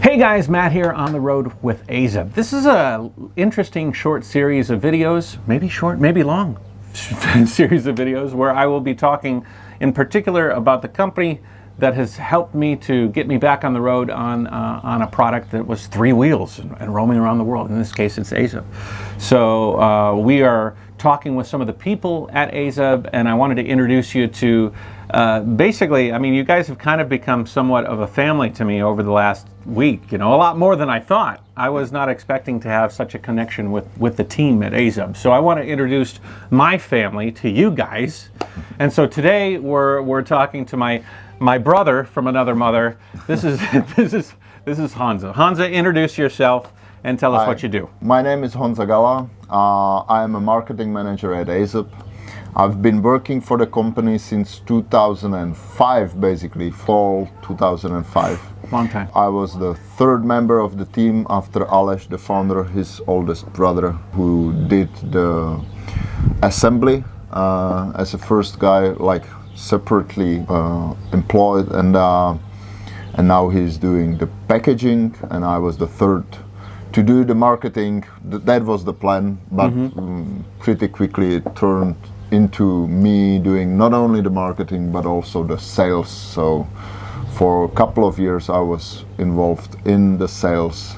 Hey guys, Matt here on the Road with AZUB. This is a interesting short series of videos, maybe short, maybe long series of videos where I will be talking in particular about the company that has helped me to get me back on the road on a product that was three wheels and roaming around the world. In this case, it's AZUB. So we are talking with some of the people at AZUB, and I wanted to introduce you to basically, I mean, you guys have kind of become somewhat of a family to me over the last week, you know, a lot more than I thought. I was not expecting to have such a connection with the team at AZUB. So I want to introduce my family to you guys. And so today we're talking to my brother from another mother. This is Honza. Honza, introduce yourself and tell us what you do. My name is Honza Galla. I am a marketing manager at AZUB. I've been working for the company since 2005, basically, fall 2005. Long time. I was the third member of the team after Aleš, the founder, his oldest brother, who did the assembly as a first guy, like separately employed, and now he's doing the packaging, and I was the third to do the marketing. That was the plan, but pretty quickly it turned into me doing not only the marketing but also the sales. So for a couple of years I was involved in the sales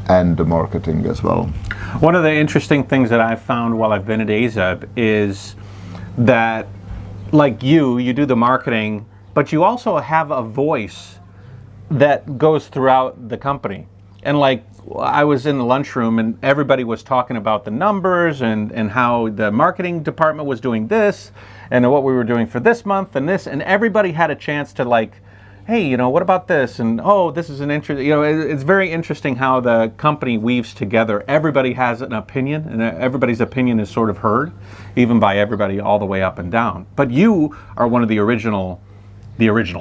and the marketing as well. One of the interesting things that I've found while I've been at AZUB is that, like you do the marketing, but you also have a voice that goes throughout the company. And like, I was in the lunchroom and everybody was talking about the numbers and how the marketing department was doing this and what we were doing for this month and this, and everybody had a chance to like, hey, you know, what about this? And oh, this is an interesting, you know, it's very interesting how the company weaves together. Everybody has an opinion, and everybody's opinion is sort of heard, even by everybody all the way up and down. But you are one of the original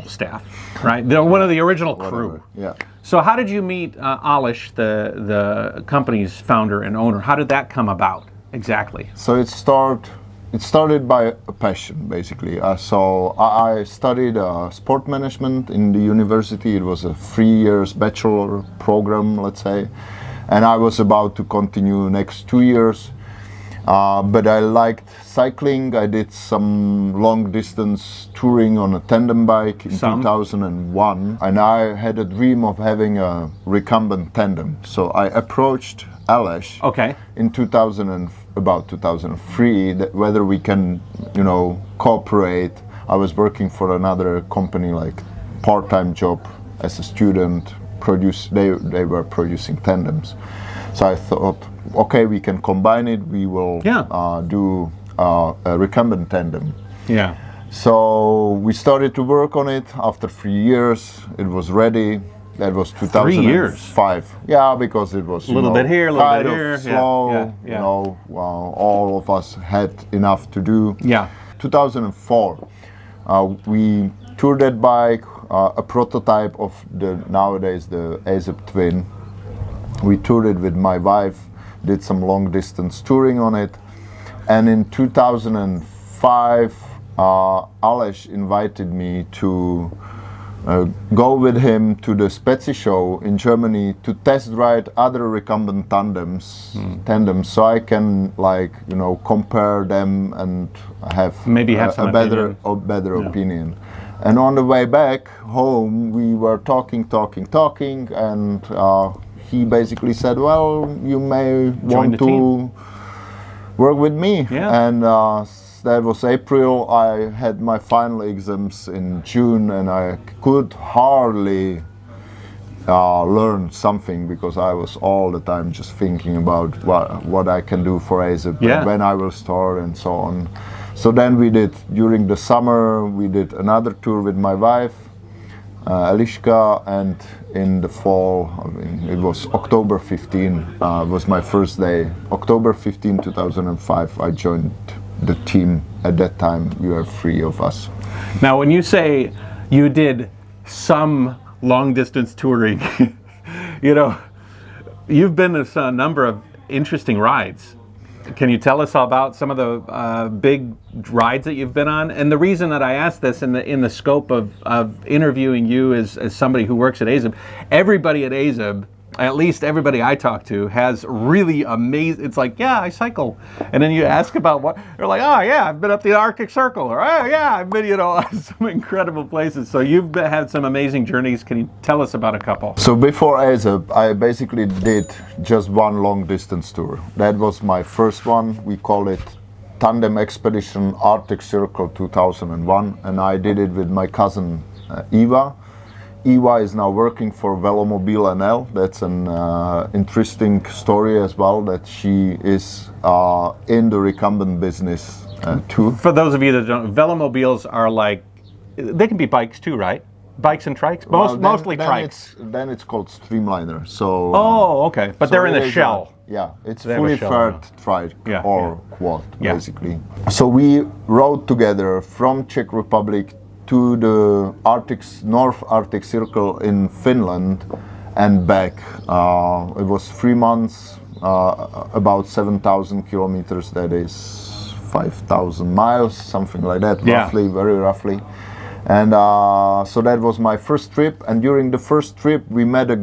staff, right? They're one of the original crew. Yeah. So how did you meet Aleš, the company's founder and owner? How did that come about exactly? So it started by a passion, basically. So I studied sport management in the university. It was a 3 years bachelor program, let's say, and I was about to continue next 2 years. But I liked cycling. I did some long distance touring on a tandem bike in 2001, and I had a dream of having a recumbent tandem. So I approached Aleš in about 2003 whether we can, you know, cooperate. I was working for another company, like part-time job as a student. They were producing tandems. So I thought, okay, we can combine it. We will do a recumbent tandem. Yeah. So we started to work on it. After 3 years, it was ready. That was 2005. 3 years. Yeah, because it was a little bit here, a little bit here. Slow. Yeah. You know, all of us had enough to do. Yeah. 2004, we toured that bike, a prototype of nowadays the AZUB Twin. We toured it with my wife, did some long distance touring on it, and in 2005 Aleš invited me to go with him to the Spezi show in Germany to test ride other recumbent tandems, so I can, like, you know, compare them and have a better opinion. And on the way back home we were talking, and he basically said, well, you may want to work with me. Yeah. And that was April. I had my final exams in June, and I could hardly learn something because I was all the time just thinking about what I can do for AZUB, and when I will start and so on. So then during the summer, we did another tour with my wife, Eliška, and in the fall, I mean, it was October 15, was my first day. October 15, 2005, I joined the team. At that time, we were 3 of us. Now, when you say you did some long distance touring, you know, you've been to a number of interesting rides. Can you tell us about some of the big rides that you've been on? And the reason that I asked this in the scope of interviewing you as somebody who works at AZUB, everybody at AZUB, at least everybody I talk to, has really amazing. It's like, yeah, I cycle, and then you ask about what they're like. Oh yeah, I've been up the Arctic Circle, or oh yeah, I've been some incredible places. So you've had some amazing journeys. Can you tell us about a couple? So before AZUB, I basically did just one long distance tour. That was my first one. We call it Tandem Expedition Arctic Circle 2001, and I did it with my cousin Eva. Eva is now working for Velomobile NL. That's an interesting story as well, that she is in the recumbent business too. For those of you that don't, velomobiles are like, they can be bikes too, right? Bikes and trikes? Mostly trikes. Then it's called Streamliner. So. Oh, okay. But so they're in a shell. Yeah, it's fully faired trike or quad, Yeah. basically. So we rode together from Czech Republic to the North Arctic Circle in Finland and back. It was 3 months, about 7,000 kilometers. That is 5,000 miles, something like that, roughly, very roughly. And so that was my first trip. And during the first trip, we met a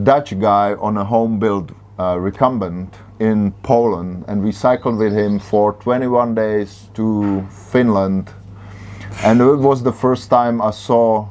Dutch guy on a home-built recumbent in Poland, and we cycled with him for 21 days to Finland. And it was the first time I saw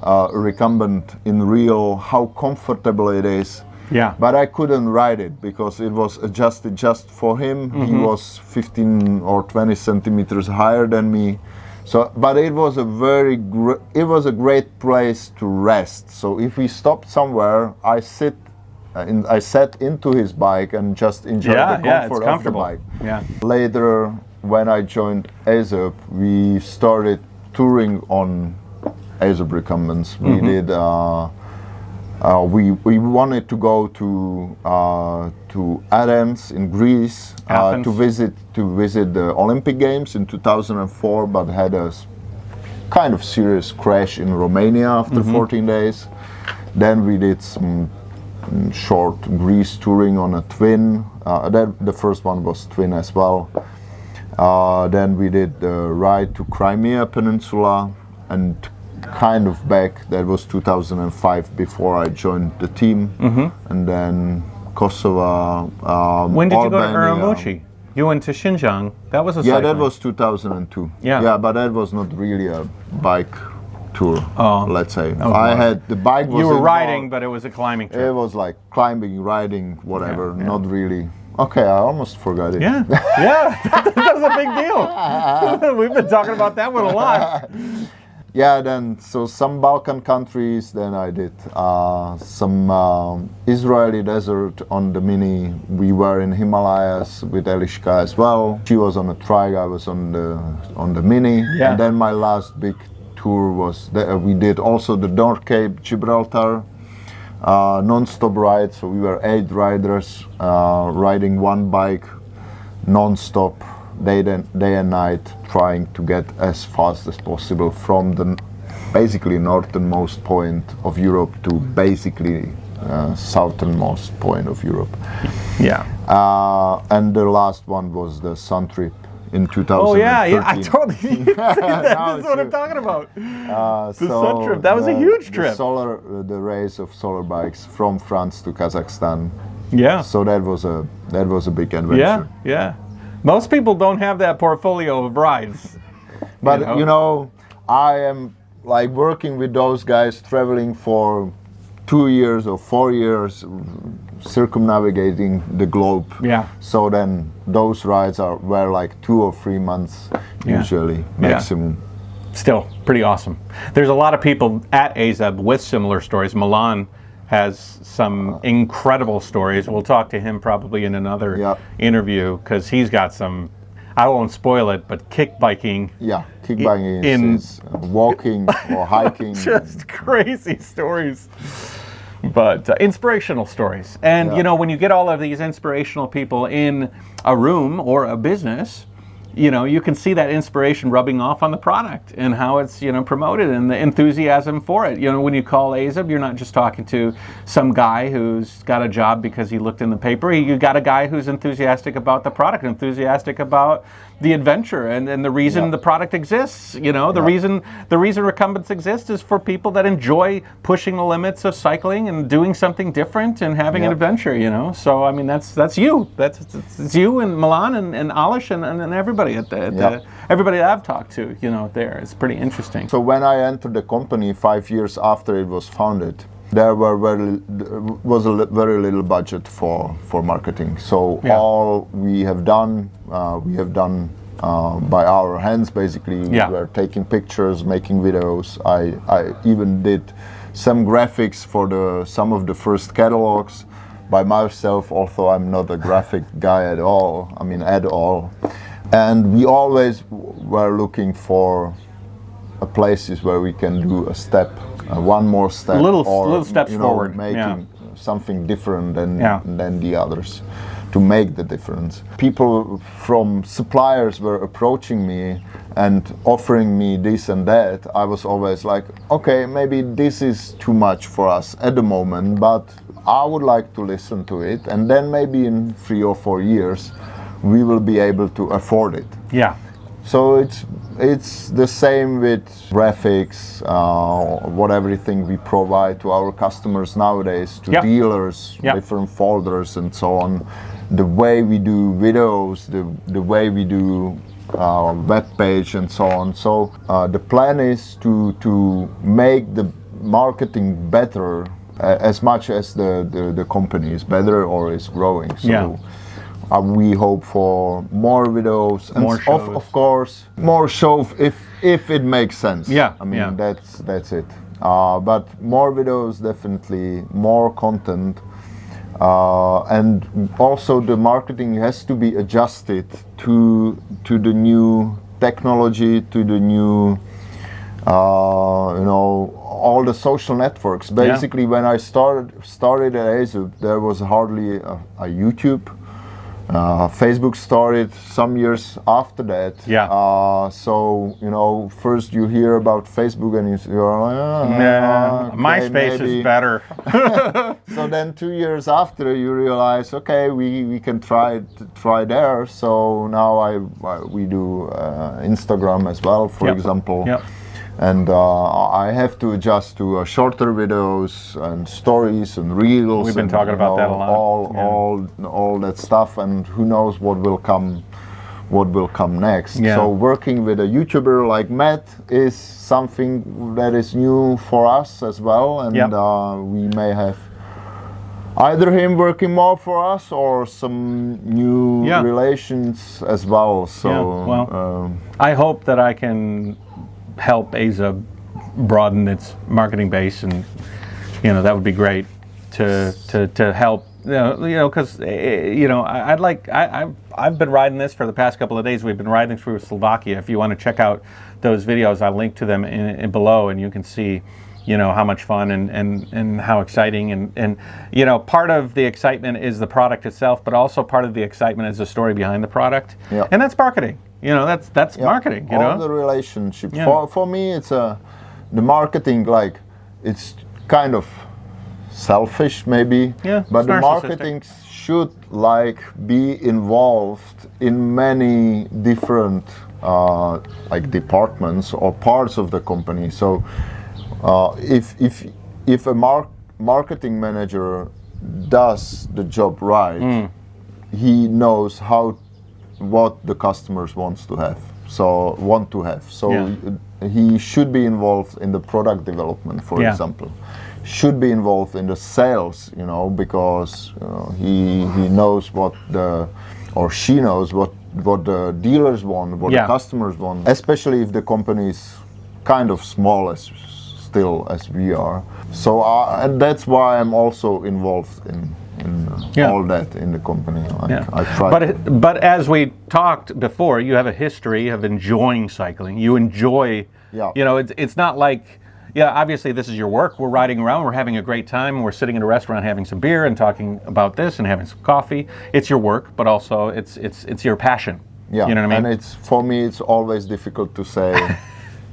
a recumbent in real, how comfortable it is. Yeah. But I couldn't ride it because it was adjusted just for him. He was 15 or 20 centimeters higher than me. So, but it was a great place to rest. So if we stopped somewhere, I sat into his bike and just enjoyed the comfort of the bike. Yeah. Later, when I joined AZUB, we started touring on AZUB Recumbents. We did. We wanted to go to Athens in Greece to visit the Olympic Games in 2004, but had a kind of serious crash in Romania after 14 days. Then we did some short Greece touring on a twin. The first one was twin as well. Then we did the ride to Crimea Peninsula and kind of back. That was 2005 before I joined the team. And then Kosovo, When did you go to Albania. Urumqi? You went to Xinjiang. That was a Yeah, cycling. that was 2002. Yeah. Yeah, but that was not really a bike tour, let's say. Oh, I had the bike was You were involved. riding, but it was a climbing It trip. was like climbing, riding, whatever. Yeah. Not really. Okay, I almost forgot it. Yeah, yeah, that's a big deal. We've been talking about that one a lot. Yeah, then so some Balkan countries. Then I did some Israeli desert on the Mini. We were in Himalayas with Eliška as well. She was on a trike. I was on the Mini. Yeah. And then my last big tour was we did also the North Cape, Gibraltar, non-stop ride. So we were 8 riders riding one bike non-stop. Day and night, trying to get as fast as possible from the basically northernmost point of Europe to basically southernmost point of Europe. Yeah. And the last one was the Sun Trip in 2013. Oh yeah, I totally. That's what I'm talking about. The Sun Trip. That was a huge trip. The race of solar bikes from France to Kazakhstan. Yeah. So that was a big adventure. Yeah, yeah. Most people don't have that portfolio of rides. But you know, I am like working with those guys, traveling for 2 years or 4 years, circumnavigating the globe. Yeah. So then those rides were like 2 or 3 months usually, maximum. Still pretty awesome. There's a lot of people at AZUB with similar stories. Milan has some incredible stories. We'll talk to him probably in another interview because he's got some, I won't spoil it, but kickbiking. Yeah, kickbiking is walking or hiking. Just crazy stories. But inspirational stories. And you know, when you get all of these inspirational people in a room or a business, you can see that inspiration rubbing off on the product and how it's, promoted and the enthusiasm for it. When you call AZUB, you're not just talking to some guy who's got a job because he looked in the paper. You got a guy who's enthusiastic about the product, enthusiastic about the adventure and the reason the product exists. The reason recumbents exist is for people that enjoy pushing the limits of cycling and doing something different and having an adventure. So I mean that's you. It's you and Milan and Alish and everybody everybody that I've talked to. There it's pretty interesting. So when I entered the company 5 years after it was founded, there was very little budget for marketing. So all we have done by our hands, basically. We were taking pictures, making videos. I even did some graphics for some of the first catalogs by myself, although I'm not a graphic guy at all. And we always were looking for places where we can do a step, one more step, little steps forward, making something different than the others, to make the difference. People from suppliers were approaching me and offering me this and that. I was always like, okay, maybe this is too much for us at the moment, but I would like to listen to it, and then maybe in 3 or 4 years we will be able to afford it. Yeah. So it's the same with graphics, everything we provide to our customers nowadays, to dealers, different folders and so on. The way we do videos, the way we do web page and so on. So the plan is to make the marketing better as much as the company is better or is growing. So we hope for more videos and more shows. Of course more shows if it makes sense. That's it. But more videos, definitely more content, and also the marketing has to be adjusted to the new technology, to the new all the social networks. Basically, when I started at AZUB, there was hardly a YouTube. Facebook started some years after that. So first you hear about Facebook and you're like, MySpace is better. So then 2 years after you realize, okay, we can try there. So now we do Instagram as well, for example. And I have to adjust to shorter videos and stories and reels. We've been talking about that a lot. All that stuff, and who knows what will come next. So working with a YouTuber like Matt is something that is new for us as well, and we may have either him working more for us or some new relations as well. So I hope that I can help AZUB broaden its marketing base, and that would be great to help. Because I've been riding this for the past couple of days. We've been riding through Slovakia. If you want to check out those videos, I'll link to them in below, and you can see how much fun and how exciting and part of the excitement is the product itself, but also part of the excitement is the story behind the product, and that's marketing. That's marketing. All the relationships. For me, it's the marketing. Like, it's kind of selfish, maybe. But the marketing should be involved in many different departments or parts of the company. So if a marketing manager does the job right, he knows what the customers want to have. So he should be involved in the product development, for example. Should be involved in the sales, because he knows she knows what the dealers want, what the customers want. Especially if the company is kind of small as we are. So and that's why I'm also involved in all that in the company. I try. But as we talked before, you have a history of enjoying cycling. You enjoy, it's not like, obviously this is your work. We're riding around, we're having a great time, we're sitting in a restaurant having some beer and talking about this and having some coffee. It's your work, but also it's your passion. Yeah, You know what I mean? and it's for me, it's always difficult to say.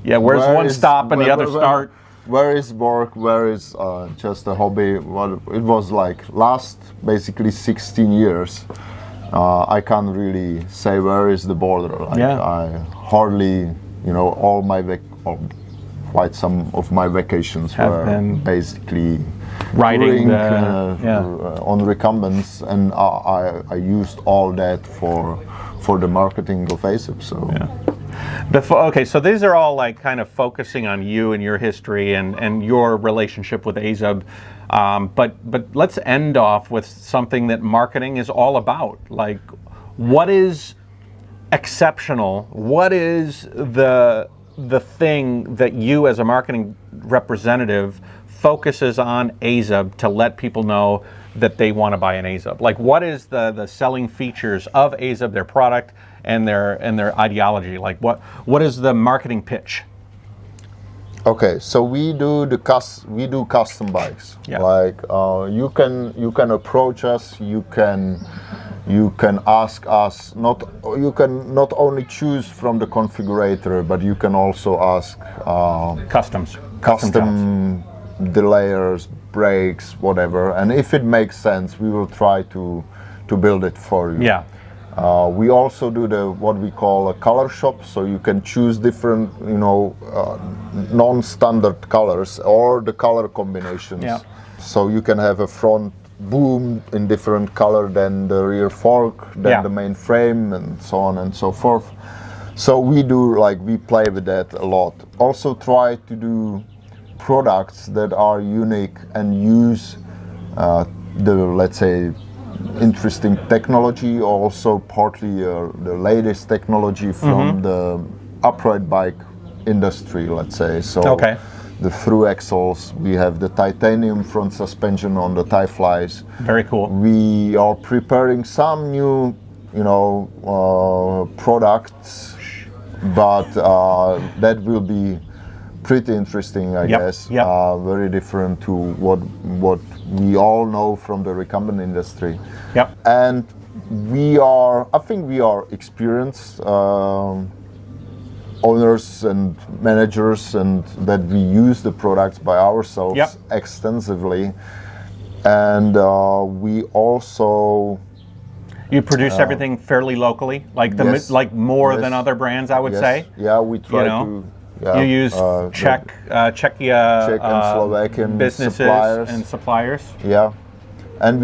Yeah, where's where one is- stop and the where- other where- start? Where is work? Where is just a hobby? Well, it was like last basically 16 years. I can't really say where is the border. Like, Yeah. I hardly, all my or quite some of my vacations Have were been basically riding touring, on recumbents, and I used all that for the marketing of AZUB. So. Yeah. Okay, so these are all like kind of focusing on you and your history and your relationship with AZUB. But let's end off with something that marketing is all about. Like, what is exceptional? What is the thing that you as a marketing representative focuses on AZUB to let people know that they want to buy an AZUB? Like, what is the selling features of AZUB, their product and their ideology? Like, what is the marketing pitch? Okay, so we do custom bikes. Yeah. Like you can approach us. You can ask us. You can not only choose from the configurator, but you can also ask Customs. custom the layers, brakes, whatever. And if it makes sense, we will try to build it for you. Yeah. We also do what we call a color shop, so you can choose different, non-standard colors or the color combinations. Yeah. So you can have a front boom in different color than the rear fork, than the main frame, and so on and so forth. So we play with that a lot. Also try to do products that are unique and use let's say, interesting technology, also partly the latest technology from the upright bike industry, let's say. So the through axles, we have the titanium front suspension on the tie flies. Very cool. We are preparing some new, products, but that will be pretty interesting, I guess. Yep. Very different to what we all know from the recumbent industry. Yep. And I think we are experienced owners and managers, and that we use the products by ourselves extensively. And we also... You produce everything fairly locally, like more than other brands, I would say. Yeah, we try to. Yeah, you use Czech and Slovakian businesses and suppliers. Yeah, and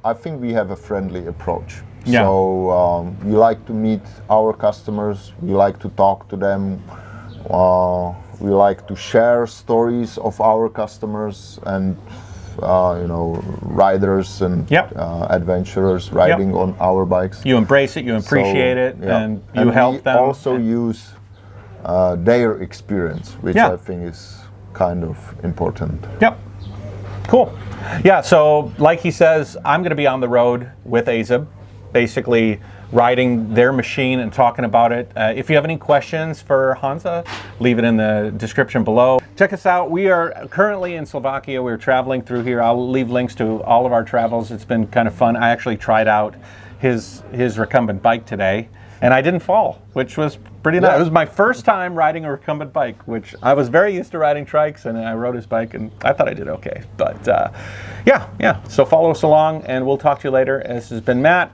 I think we have a friendly approach. Yeah. So we like to meet our customers. We like to talk to them. We like to share stories of our customers and riders and adventurers riding on our bikes. You embrace it, you appreciate it, and you help them. We also use their experience, which I think is kind of important. Yep. Cool. Yeah, so like he says, I'm going to be on the road with AZUB, basically riding their machine and talking about it. If you have any questions for Honza, leave it in the description below. Check us out. We are currently in Slovakia. We're traveling through here. I'll leave links to all of our travels. It's been kind of fun. I actually tried out his recumbent bike today, and I didn't fall, which was pretty nice. It was my first time riding a recumbent bike, which I was very used to riding trikes, and I rode his bike, and I thought I did okay. But yeah. So follow us along, and we'll talk to you later. This has been Matt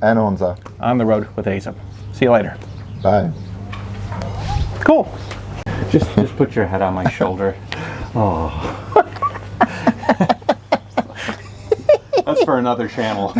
and Honza on the road with AZUB. See you later. Bye. Cool. Just put your head on my shoulder. Oh. That's for another channel.